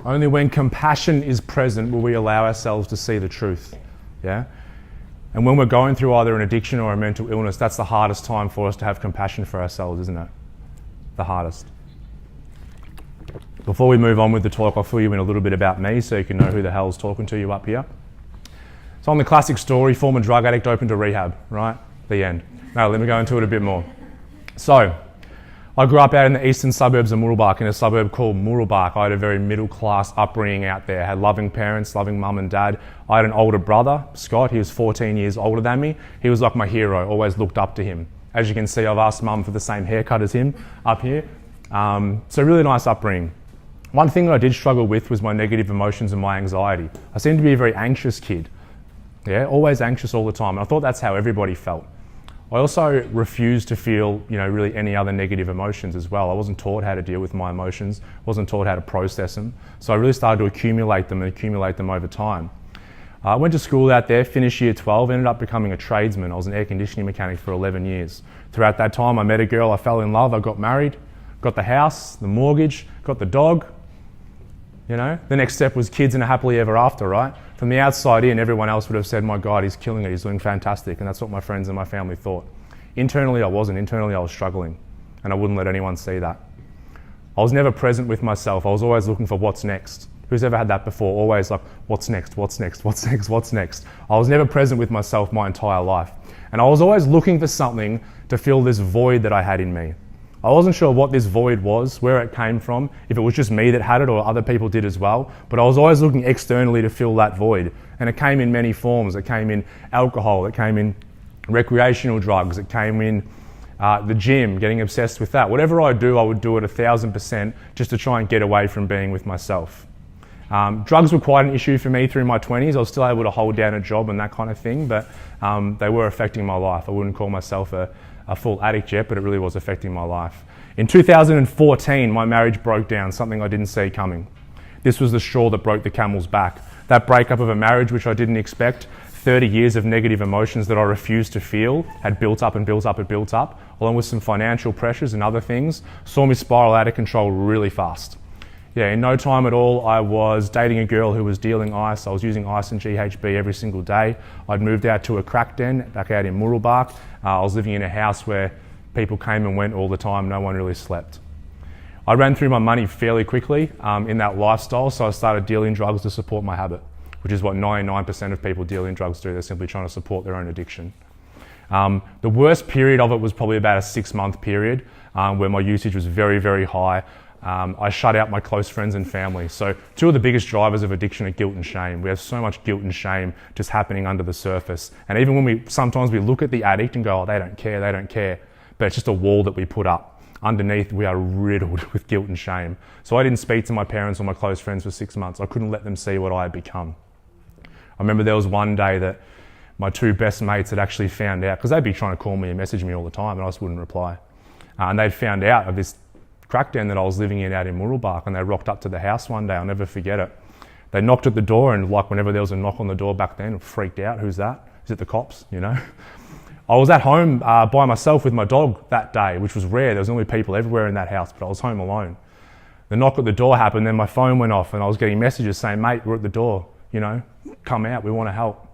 Only when compassion is present will we allow ourselves to see the truth. Yeah? And when we're going through either an addiction or a mental illness, that's the hardest time for us to have compassion for ourselves, isn't it? The hardest. Before we move on with the talk, I'll fill you in a little bit about me so you can know who the hell's talking to you up here. So I'm the classic story, former drug addict, open to rehab, right? The end. No, let me go into it a bit more. So, I grew up out in the eastern suburbs of Mooroolbark, in a suburb called Mooroolbark. I had a very middle-class upbringing out there. I had loving parents, loving mum and dad. I had an older brother, Scott. He was 14 years older than me. He was like my hero, always looked up to him. As you can see, I've asked mum for the same haircut as him up here. So really nice upbringing. One thing that I did struggle with was my negative emotions and my anxiety. I seemed to be a very anxious kid. Yeah, always anxious all the time. And I thought that's how everybody felt. I also refused to feel, really any other negative emotions as well. I wasn't taught how to deal with my emotions, wasn't taught how to process them. So I really started to accumulate them over time. I went to school out there, finished year 12, ended up becoming a tradesman. I was an air conditioning mechanic for 11 years. Throughout that time, I met a girl, I fell in love, I got married, got the house, the mortgage, got the dog. The next step was kids and a happily ever after, right? From the outside in, everyone else would have said, my God, he's killing it, he's doing fantastic. And that's what my friends and my family thought. Internally, I wasn't. Internally, I was struggling. And I wouldn't let anyone see that. I was never present with myself. I was always looking for what's next. Who's ever had that before? Always like, what's next, what's next, what's next, what's next? I was never present with myself my entire life. And I was always looking for something to fill this void that I had in me. I wasn't sure what this void was, where it came from, if it was just me that had it or other people did as well, but I was always looking externally to fill that void. And it came in many forms. It came in alcohol, it came in recreational drugs, it came in the gym, getting obsessed with that. Whatever I do, I would do it 1,000% just to try and get away from being with myself. Drugs were quite an issue for me through my 20s. I was still able to hold down a job and that kind of thing, but they were affecting my life. I wouldn't call myself a full addict yet, but it really was affecting my life. In 2014, my marriage broke down, something I didn't see coming. This was the straw that broke the camel's back. That breakup of a marriage, which I didn't expect, 30 years of negative emotions that I refused to feel, had built up and built up and built up, along with some financial pressures and other things, saw me spiral out of control really fast. Yeah, in no time at all, I was dating a girl who was dealing ice. I was using ice and GHB every single day. I'd moved out to a crack den back out in Mooroolbark. I was living in a house where people came and went all the time. No one really slept. I ran through my money fairly quickly in that lifestyle, so I started dealing drugs to support my habit, which is what 99% of people dealing drugs do. They're simply trying to support their own addiction. The worst period of it was probably about a 6-month period where my usage was very, very high. I shut out my close friends and family. So 2 of the biggest drivers of addiction are guilt and shame. We have so much guilt and shame just happening under the surface. And even when sometimes we look at the addict and go, oh, they don't care. But it's just a wall that we put up. Underneath, we are riddled with guilt and shame. So I didn't speak to my parents or my close friends for 6 months. I couldn't let them see what I had become. I remember there was one day that my 2 best mates had actually found out, because they'd be trying to call me and message me all the time and I just wouldn't reply. And they'd found out of this crack den that I was living in out in Mooroolbark, and they rocked up to the house one day. I'll never forget it. They knocked at the door, and like whenever there was a knock on the door back then, I freaked out. Who's that? Is it the cops? I was at home by myself with my dog that day, which was rare. There was only people everywhere in that house, but I was home alone. The knock at the door happened, then my phone went off and I was getting messages saying, mate, we're at the door, come out, we want to help.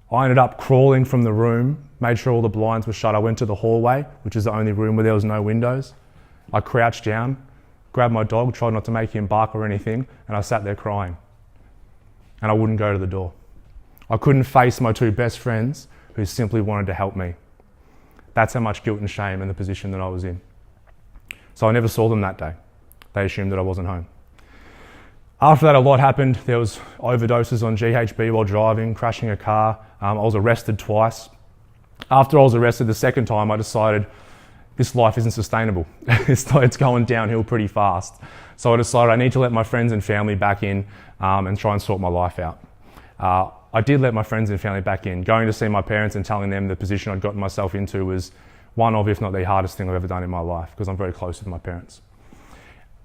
I ended up crawling from the room, made sure all the blinds were shut. I went to the hallway, which is the only room where there was no windows. I crouched down, grabbed my dog, tried not to make him bark or anything, and I sat there crying. And I wouldn't go to the door. I couldn't face my 2 best friends who simply wanted to help me. That's how much guilt and shame in the position that I was in. So I never saw them that day. They assumed that I wasn't home. After that, a lot happened. There was overdoses on GHB while driving, crashing a car. I was arrested twice. After I was arrested the second time, I decided this life isn't sustainable. It's going downhill pretty fast. So I decided I need to let my friends and family back in and try and sort my life out. I did let my friends and family back in. Going to see my parents and telling them the position I'd gotten myself into was one of, if not the hardest thing I've ever done in my life, because I'm very close with my parents.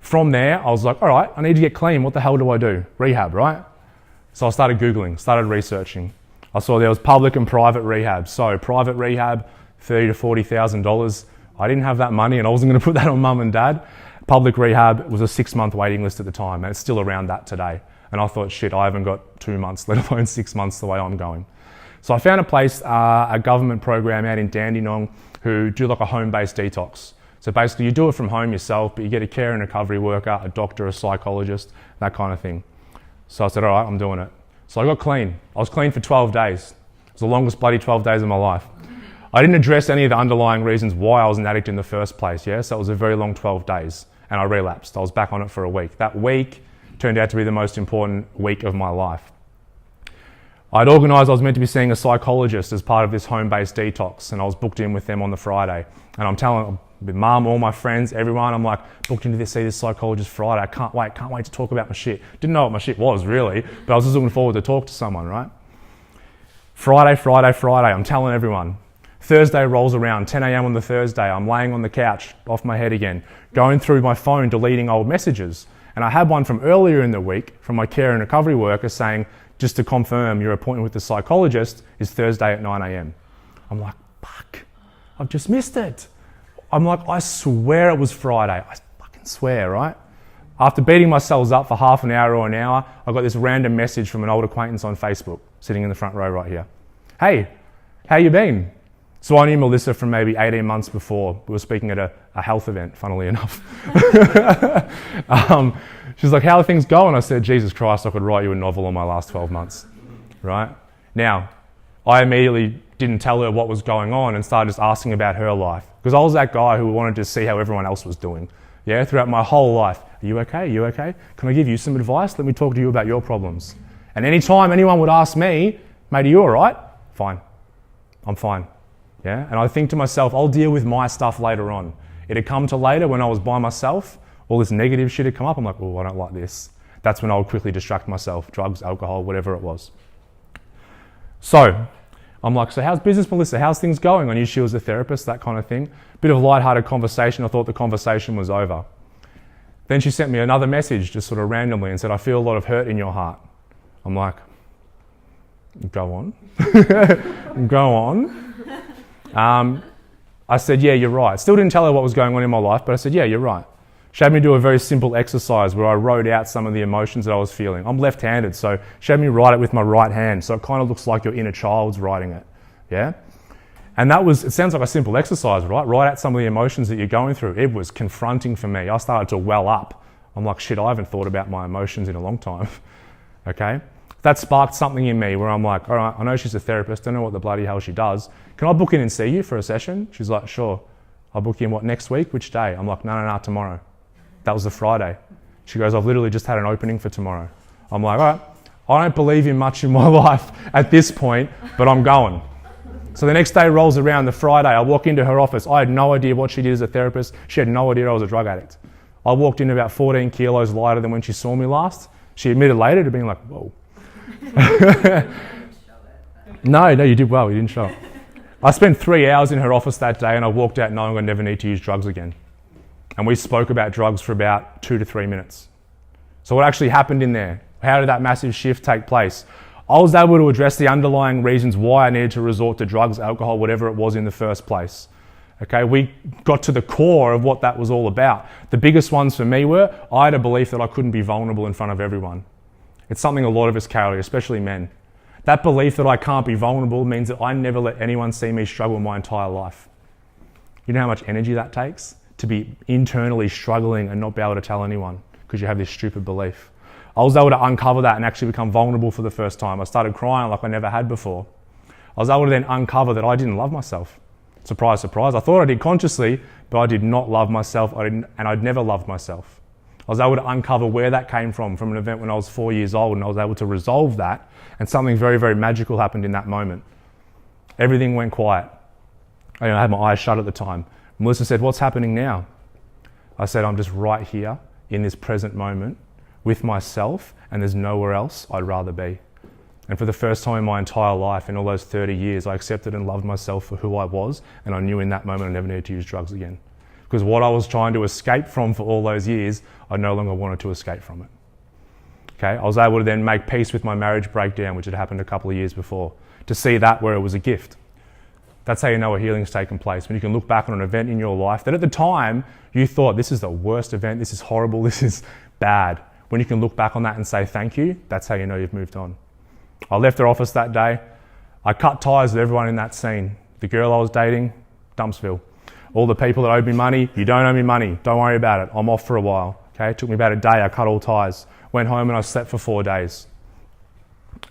From there, I was like, all right, I need to get clean. What the hell do I do? Rehab, right? So I started Googling, started researching. I saw there was public and private rehab. So private rehab, $30,000 to $40,000. I didn't have that money and I wasn't going to put that on mum and dad. Public rehab was a 6-month waiting list at the time, and it's still around that today. And I thought, shit, I haven't got 2 months, let alone 6 months the way I'm going. So I found a place, a government program out in Dandenong, who do like a home-based detox. So basically you do it from home yourself, but you get a care and recovery worker, a doctor, a psychologist, that kind of thing. So I said, all right, I'm doing it. So I got clean. I was clean for 12 days. It was the longest bloody 12 days of my life. I didn't address any of the underlying reasons why I was an addict in the first place, yeah? So it was a very long 12 days, and I relapsed. I was back on it for a week. That week turned out to be the most important week of my life. I'd organised, I was meant to be seeing a psychologist as part of this home-based detox, and I was booked in with them on the Friday. And I'm telling Mum, all my friends, everyone, I'm like, booked in to see this psychologist Friday. I can't wait to talk about my shit. Didn't know what my shit was really, but I was just looking forward to talk to someone, right? Friday, I'm telling everyone. Thursday rolls around, 10 a.m. on the Thursday, I'm laying on the couch, off my head again, going through my phone, deleting old messages. And I had one from earlier in the week from my care and recovery worker saying, just to confirm your appointment with the psychologist is Thursday at 9 a.m. I'm like, fuck, I've just missed it. I'm like, I swear it was Friday. I fucking swear, right? After beating myself up for half an hour or an hour, I got this random message from an old acquaintance on Facebook, sitting in the front row right here. Hey, how you been? So I knew Melissa from maybe 18 months before. We were speaking at a health event, funnily enough. She's like, how are things going? I said, Jesus Christ, I could write you a novel on my last 12 months, right? Now, I immediately didn't tell her what was going on and started just asking about her life. Because I was that guy who wanted to see how everyone else was doing. Yeah, throughout my whole life. Are you okay? Are you okay? Can I give you some advice? Let me talk to you about your problems. And anytime anyone would ask me, mate, are you all right? Fine. I'm fine. Yeah, and I think to myself, I'll deal with my stuff later on. It'd come to later when I was by myself, all this negative shit had come up. I'm like, oh, I don't like this. That's when I would quickly distract myself, drugs, alcohol, whatever it was. So I'm like, so how's business, Melissa? How's things going? I knew she was a therapist, that kind of thing. Bit of lighthearted conversation. I thought the conversation was over. Then she sent me another message just sort of randomly and said, I feel a lot of hurt in your heart. I'm like, go on. Go on. I said, yeah, you're right. Still didn't tell her what was going on in my life, but I said, yeah, you're right. She had me do a very simple exercise where I wrote out some of the emotions that I was feeling. I'm left-handed, so she had me write it with my right hand, so it kind of looks like your inner child's writing it, yeah? And it sounds like a simple exercise, right? Write out some of the emotions that you're going through. It was confronting for me. I started to well up. I'm like, shit, I haven't thought about my emotions in a long time, okay? That sparked something in me where I'm like, all right, I know she's a therapist, don't know what the bloody hell she does. Can I book in and see you for a session? She's like, sure. I'll book you in, next week? Which day? I'm like, no, tomorrow. That was the Friday. She goes, I've literally just had an opening for tomorrow. I'm like, all right, I don't believe in much in my life at this point, but I'm going. So the next day rolls around, the Friday, I walk into her office. I had no idea what she did as a therapist. She had no idea I was a drug addict. I walked in about 14 kilos lighter than when she saw me last. She admitted later to being like, whoa. No, you did well, you didn't show it. I spent 3 hours in her office that day and I walked out knowing I never need to use drugs again. And we spoke about drugs for about 2 to 3 minutes. So what actually happened in there? How did that massive shift take place? I was able to address the underlying reasons why I needed to resort to drugs, alcohol, whatever it was in the first place. Okay, we got to the core of what that was all about. The biggest ones for me were, I had a belief that I couldn't be vulnerable in front of everyone. It's something a lot of us carry, especially men. That belief that I can't be vulnerable means that I never let anyone see me struggle my entire life. You know how much energy that takes? To be internally struggling and not be able to tell anyone because you have this stupid belief. I was able to uncover that and actually become vulnerable for the first time. I started crying like I never had before. I was able to then uncover that I didn't love myself. Surprise, surprise. I thought I did consciously, but I did not love myself and I'd never loved myself. I was able to uncover where that came from an event when I was 4 years old, and I was able to resolve that, and something very, very magical happened in that moment. Everything went quiet. I had my eyes shut at the time. Melissa said, what's happening now? I said, I'm just right here in this present moment with myself, and there's nowhere else I'd rather be. And for the first time in my entire life, in all those 30 years, I accepted and loved myself for who I was, and I knew in that moment I never needed to use drugs again. Because what I was trying to escape from for all those years, I no longer wanted to escape from it. Okay, I was able to then make peace with my marriage breakdown, which had happened a couple of years before, to see that where it was a gift. That's how you know a healing's taken place. When you can look back on an event in your life that at the time you thought, this is the worst event, this is horrible, this is bad. When you can look back on that and say thank you, that's how you know you've moved on. I left their office that day. I cut ties with everyone in that scene. The girl I was dating, Dumpsville. All the people that owed me money, you don't owe me money, don't worry about it, I'm off for a while. Okay, it took me about a day, I cut all ties. Went home and I slept for 4 days.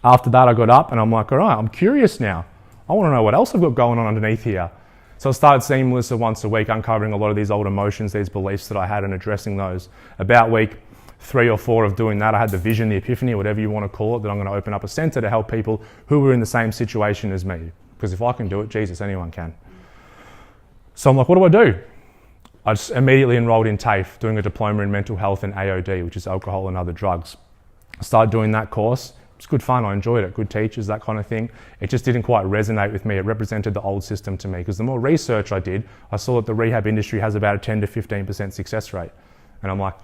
After that I got up and I'm like, all right, I'm curious now. I want to know what else I've got going on underneath here. So I started seeing Melissa once a week, uncovering a lot of these old emotions, these beliefs that I had and addressing those. About week 3 or 4 of doing that, I had the vision, the epiphany, whatever you want to call it, that I'm going to open up a centre to help people who were in the same situation as me. Because if I can do it, Jesus, anyone can. So I'm like, what do? I just immediately enrolled in TAFE, doing a diploma in mental health and AOD, which is alcohol and other drugs. I started doing that course. It's good fun, I enjoyed it, good teachers, that kind of thing. It just didn't quite resonate with me. It represented the old system to me, because the more research I did, I saw that the rehab industry has about a 10 to 15% success rate. And I'm like,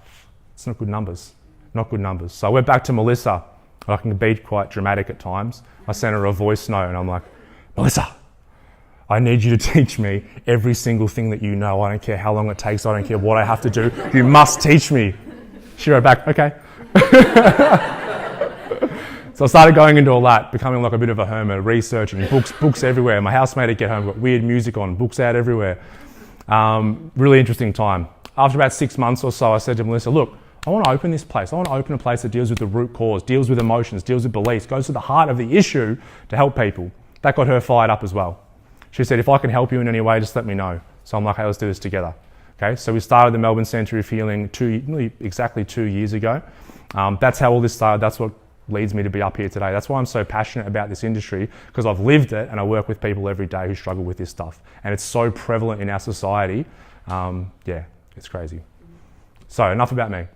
it's not good numbers, not good numbers. So I went back to Melissa. I can be quite dramatic at times. I sent her a voice note and I'm like, Melissa, I need you to teach me every single thing that you know. I don't care how long it takes. I don't care what I have to do. You must teach me. She wrote back, okay. So I started going into all that, becoming like a bit of a hermit, researching books everywhere. My housemate would get home, got weird music on, books out everywhere. Really interesting time. After about 6 months or so, I said to Melissa, look, I want to open this place. I want to open a place that deals with the root cause, deals with emotions, deals with beliefs, goes to the heart of the issue to help people. That got her fired up as well. She said, if I can help you in any way, just let me know. So I'm like, hey, let's do this together. Okay, so we started the Melbourne Centre of Healing exactly 2 years ago. That's how all this started. That's what leads me to be up here today. That's why I'm so passionate about this industry, because I've lived it and I work with people every day who struggle with this stuff. And it's so prevalent in our society. Yeah, it's crazy. So enough about me.